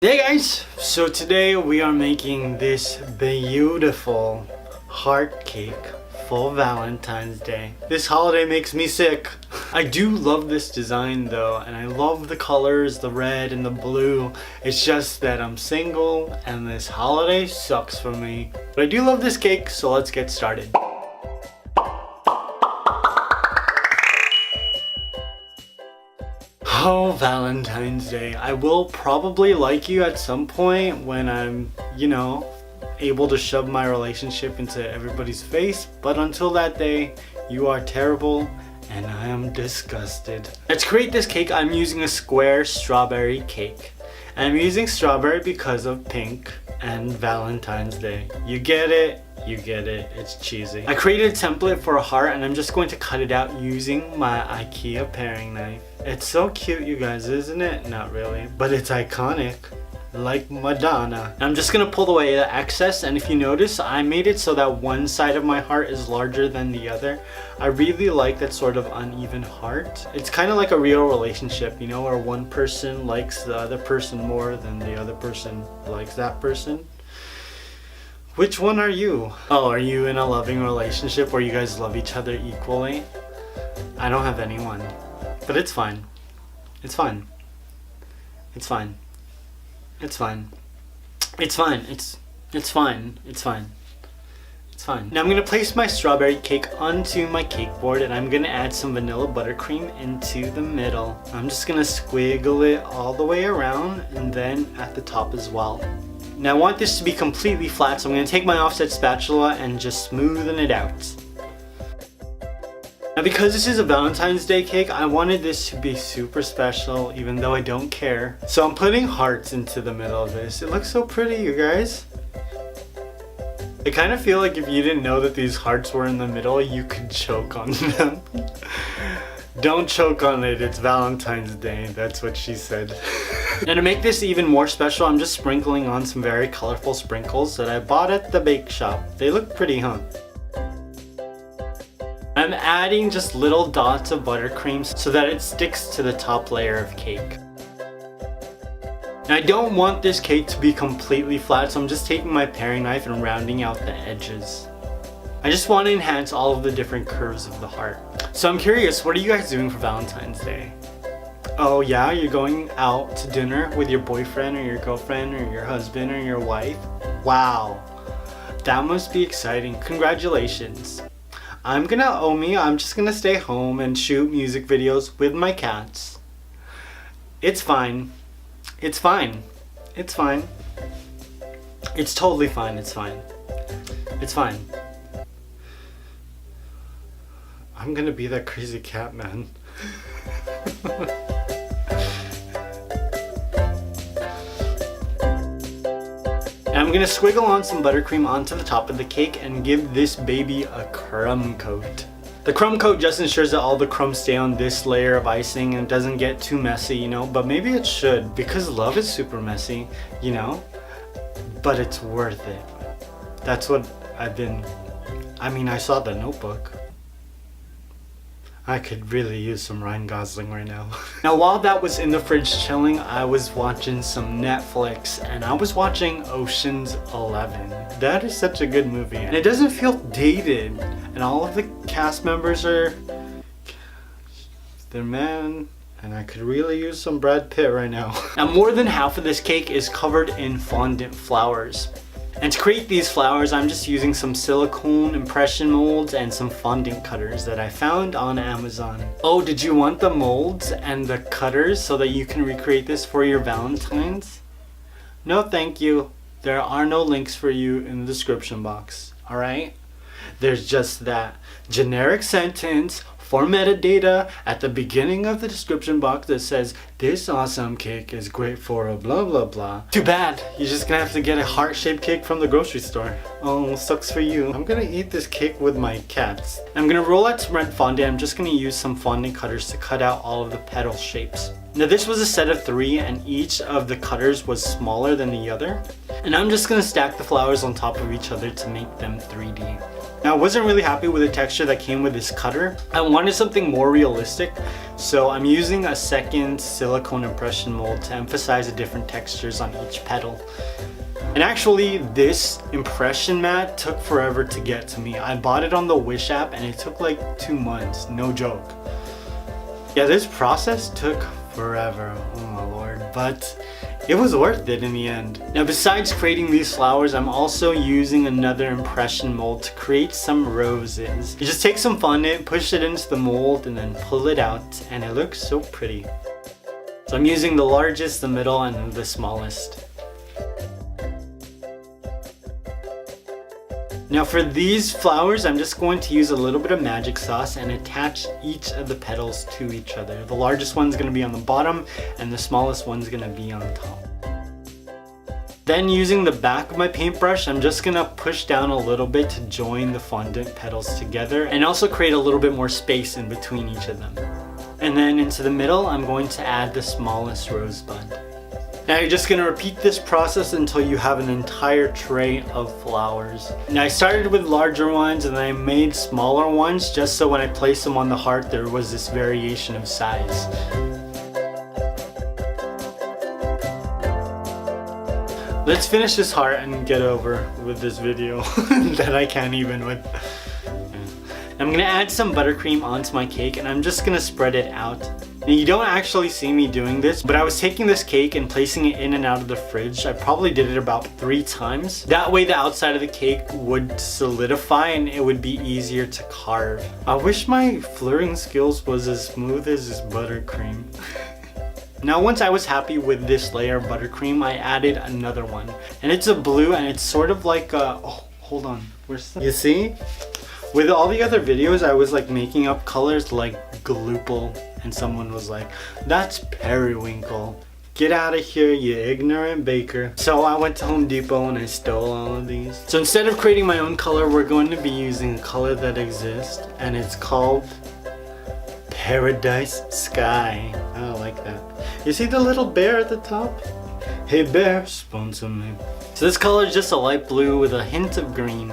Hey guys! So today we are making this beautiful heart cake for Valentine's Day. This holiday makes me sick. I do love this design though, and I love the colors, the red and the blue. It's just that I'm single and this holiday sucks for me. But I do love this cake, so let's get started. Oh, Valentine's Day. I will probably like you at some point when I'm, able to shove my relationship into everybody's face. But until that day, you are terrible and I am disgusted. To create this cake, I'm using a square strawberry cake. And I'm using strawberry because of pink and Valentine's Day. You get it? You get it. It's cheesy. I created a template for a heart and I'm just going to cut it out using my IKEA paring knife. It's so cute, you guys, isn't it? Not really, but it's iconic. Like Madonna. I'm just gonna pull away the excess, and if you notice, I made it so that one side of my heart is larger than the other. I really like that sort of uneven heart. It's kind of like a real relationship, where one person likes the other person more than the other person likes that person. Which one are you? Oh, are you in a loving relationship where you guys love each other equally? I don't have anyone. But it's fine. It's fine. It's fine. It's fine. It's fine. It's fine. It's fine. It's fine. Now I'm going to place my strawberry cake onto my cake board and I'm going to add some vanilla buttercream into the middle. I'm just going to squiggle it all the way around and then at the top as well. Now I want this to be completely flat, so I'm going to take my offset spatula and just smoothen it out. Now because this is a Valentine's Day cake, I wanted this to be super special even though I don't care. So I'm putting hearts into the middle of this. It looks so pretty, you guys. I kind of feel like if you didn't know that these hearts were in the middle, you could choke on them. Don't choke on it, it's Valentine's Day, that's what she said. Now to make this even more special, I'm just sprinkling on some very colorful sprinkles that I bought at the bake shop. They look pretty, huh? I'm adding just little dots of buttercream so that it sticks to the top layer of cake. Now I don't want this cake to be completely flat, so I'm just taking my paring knife and rounding out the edges. I just want to enhance all of the different curves of the heart. So I'm curious, what are you guys doing for Valentine's Day? Oh yeah, you're going out to dinner with your boyfriend or your girlfriend or your husband or your wife? Wow, that must be exciting. Congratulations. I'm just gonna stay home and shoot music videos with my cats. It's fine. It's fine. It's fine. It's totally fine. It's fine. It's fine. I'm gonna be that crazy cat man. I'm gonna squiggle on some buttercream onto the top of the cake and give this baby a crumb coat. The crumb coat just ensures that all the crumbs stay on this layer of icing and it doesn't get too messy, but maybe it should because love is super messy, but it's worth it. That's what I saw The Notebook. I could really use some Ryan Gosling right now. Now while that was in the fridge chilling, I was watching some Netflix and I was watching Ocean's 11. That is such a good movie and it doesn't feel dated and all of the cast members they're men and I could really use some Brad Pitt right now. Now more than half of this cake is covered in fondant flowers. And to create these flowers, I'm just using some silicone impression molds and some fondant cutters that I found on Amazon. Oh, did you want the molds and the cutters so that you can recreate this for your Valentines? No, thank you. There are no links for you in the description box, alright? There's just that generic sentence for metadata at the beginning of the description box that says this awesome cake is great for a blah blah blah. Too bad, you're just gonna have to get a heart-shaped cake from the grocery store. Oh, sucks for you. I'm gonna eat this cake with my cats. I'm gonna roll out some red fondant. I'm just gonna use some fondant cutters to cut out all of the petal shapes. Now this was a set of 3 and each of the cutters was smaller than the other. And I'm just gonna stack the flowers on top of each other to make them 3D. Now I wasn't really happy with the texture that came with this cutter. I wanted something more realistic, so I'm using a second silicone impression mold to emphasize the different textures on each petal. And actually, this impression mat took forever to get to me. I bought it on the Wish app and it took like 2 months, no joke. Yeah, this process took forever, oh my lord, but it was worth it in the end. Now besides creating these flowers, I'm also using another impression mold to create some roses. You just take some fondant, push it into the mold, and then pull it out, and it looks so pretty. So I'm using the largest, the middle, and the smallest. Now for these flowers, I'm just going to use a little bit of magic sauce and attach each of the petals to each other. The largest one's going to be on the bottom and the smallest one's going to be on top. Then using the back of my paintbrush, I'm just going to push down a little bit to join the fondant petals together and also create a little bit more space in between each of them. And then into the middle, I'm going to add the smallest rosebud. Now you're just going to repeat this process until you have an entire tray of flowers. Now I started with larger ones and then I made smaller ones just so when I placed them on the heart there was this variation of size. Let's finish this heart and get over with this video that I can't even with. I'm going to add some buttercream onto my cake and I'm just going to spread it out. Now, you don't actually see me doing this, but I was taking this cake and placing it in and out of the fridge. I probably did it about 3 times. That way the outside of the cake would solidify and it would be easier to carve. I wish my flirting skills was as smooth as this buttercream. Now once I was happy with this layer of buttercream, I added another one. And it's a blue and it's sort of like a... Oh, hold on. Where's the... You see? With all the other videos, I was like making up colors like Gloople. And someone was like, that's periwinkle. Get out of here, you ignorant baker. So I went to Home Depot and I stole all of these. So instead of creating my own color, we're going to be using a color that exists. And it's called Paradise Sky. I like that. You see the little bear at the top? Hey bear, sponsor me. So this color is just a light blue with a hint of green.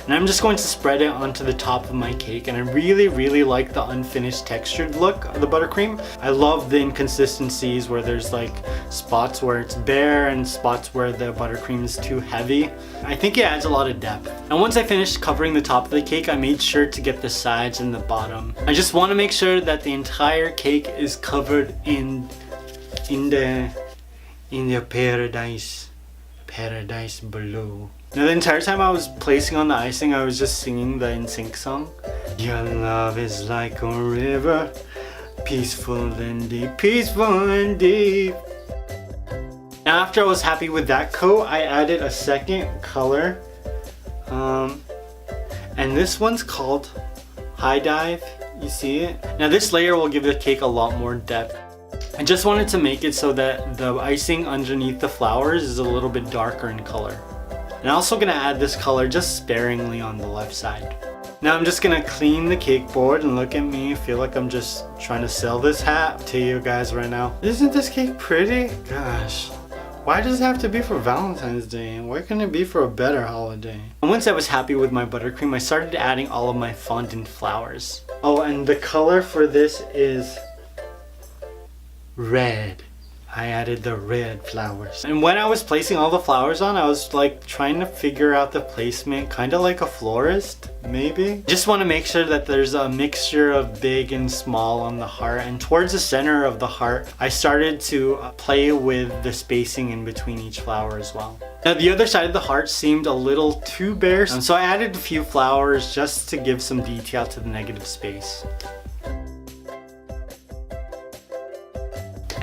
And I'm just going to spread it onto the top of my cake, and I really like the unfinished textured look of the buttercream. I love the inconsistencies where there's like spots where it's bare and spots where the buttercream is too heavy. I think it adds a lot of depth. And once I finished covering the top of the cake, I made sure to get the sides and the bottom. I just want to make sure that the entire cake is covered in the paradise blue. Now the entire time I was placing on the icing, I was just singing the NSYNC song. Your love is like a river, peaceful and deep, peaceful and deep. Now after I was happy with that coat, I added a second color. And this one's called High Dive. You see it? Now this layer will give the cake a lot more depth. I just wanted to make it so that the icing underneath the flowers is a little bit darker in color. And I'm also going to add this color just sparingly on the left side. Now I'm just going to clean the cake board and look at me. I feel like I'm just trying to sell this hat to you guys right now. Isn't this cake pretty? Gosh. Why does it have to be for Valentine's Day? Why couldn't it be for a better holiday? And once I was happy with my buttercream, I started adding all of my fondant flowers. Oh, and the color for this is red. I added the red flowers. And when I was placing all the flowers on, I was like trying to figure out the placement, kind of like a florist, maybe. Just want to make sure that there's a mixture of big and small on the heart. And towards the center of the heart, I started to play with the spacing in between each flower as well. Now the other side of the heart seemed a little too bare, so I added a few flowers just to give some detail to the negative space.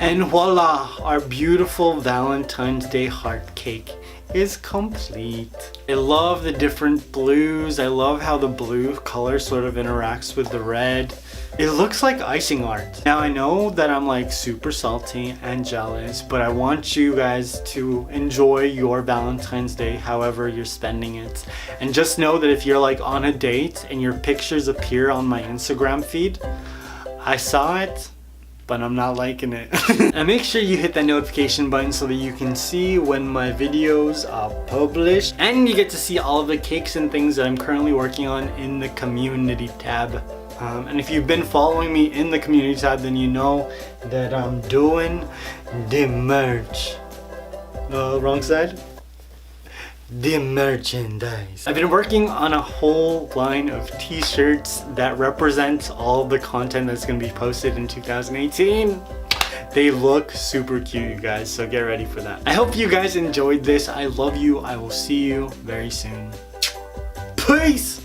And voila, our beautiful Valentine's Day heart cake is complete. I love the different blues. I love how the blue color sort of interacts with the red. It looks like icing art. Now I know that I'm like super salty and jealous, but I want you guys to enjoy your Valentine's Day however you're spending it. And just know that if you're like on a date and your pictures appear on my Instagram feed, I saw it. but I'm not liking it. And make sure you hit that notification button so that you can see when my videos are published. And you get to see all of the cakes and things that I'm currently working on in the community tab. And if you've been following me in the community tab, then you know that I'm doing the merch. Wrong side? The merchandise. I've been working on a whole line of t-shirts that represents all the content that's going to be posted in 2018. They look super cute, you guys, so get ready for that. I hope you guys enjoyed this. I love you. I will see you very soon. Peace!